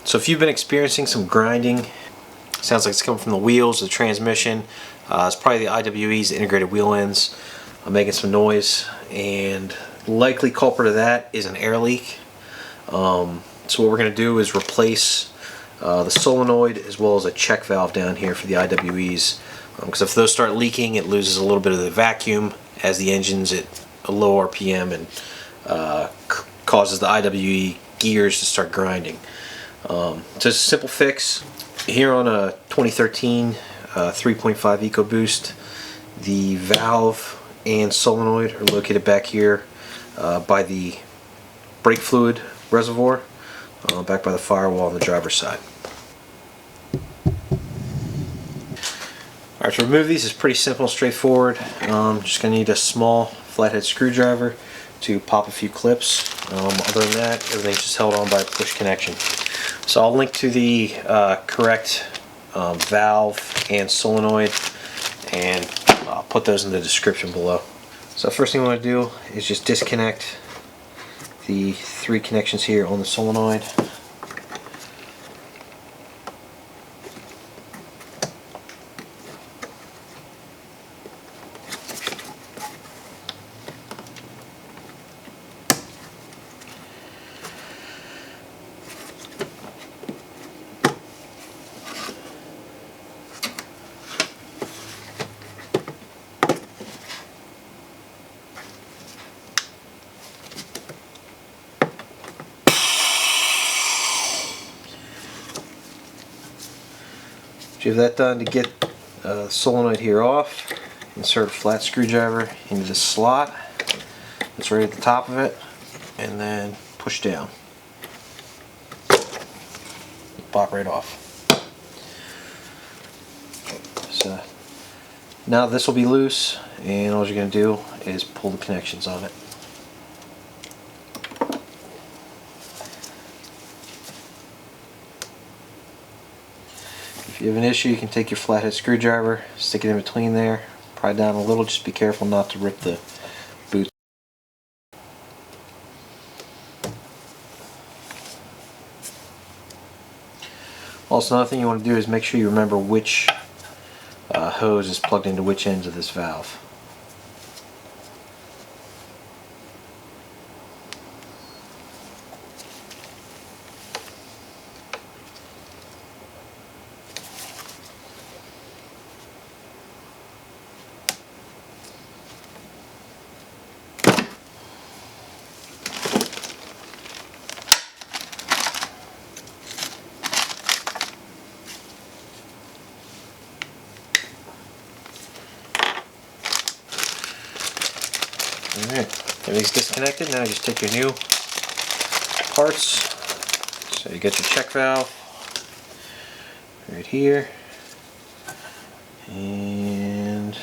So if you've been experiencing some grinding, sounds like it's coming from the wheels, the transmission, it's probably the IWE's, the integrated wheel ends, making some noise, and likely culprit of that is an air leak. So what we're going to do is replace the solenoid as well as a check valve down here for the IWE's, because if those start leaking, it loses a little bit of the vacuum as the engine's at a low RPM and causes the IWE gears to start grinding. So it's a simple fix. Here on a 2013 3.5 EcoBoost, the valve and solenoid are located back here by the brake fluid reservoir, back by the firewall on the driver's side. Alright, to remove these is pretty simple and straightforward. Just going to need a small flathead screwdriver to pop a few clips. Other than that, everything's just held on by a push connection. So I'll link to the correct valve and solenoid, and I'll put those in the description below. So first thing I want to do is just disconnect the 3 connections here on the solenoid. You have that done. To get the solenoid here off, insert a flat screwdriver into the slot that's right at the top of it, and then push down. Pop right off. So now this will be loose, and all you're going to do is pull the connections on it. If you have an issue, you can take your flathead screwdriver, stick it in between there, pry down a little, just be careful not to rip the boot. Also, another thing you want to do is make sure you remember which hose is plugged into which ends of this valve. Alright, everything's disconnected. Now just take your new parts. So you got your check valve right here, and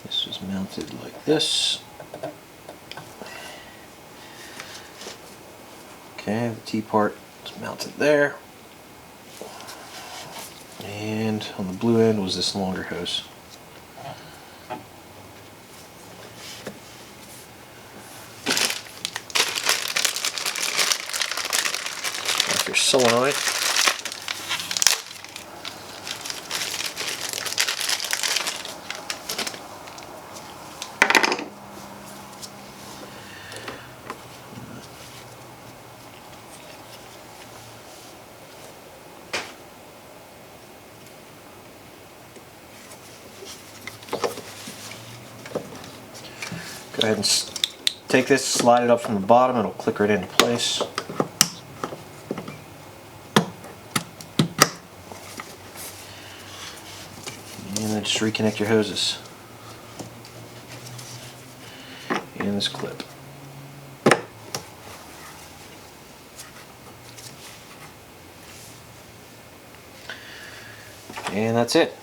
this is mounted like this. Okay, the T part is mounted there, and on the blue end was this longer hose. Your solenoid. Go ahead and take this, slide it up from the bottom, it'll click right into place. And then just reconnect your hoses and this clip. And that's it.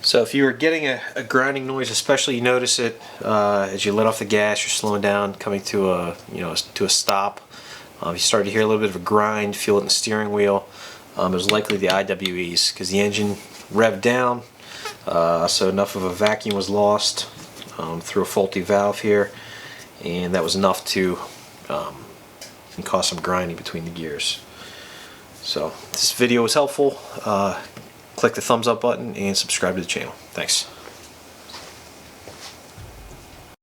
So if you were getting a grinding noise, especially you notice it as you let off the gas, you're slowing down, coming to a to a stop. You start to hear a little bit of a grind, feel it in the steering wheel. It was likely the IWE's, because the engine revved down, so enough of a vacuum was lost through a faulty valve here, and that was enough to and cause some grinding between the gears. So if this video was helpful, click the thumbs up button and subscribe to the channel. Thanks.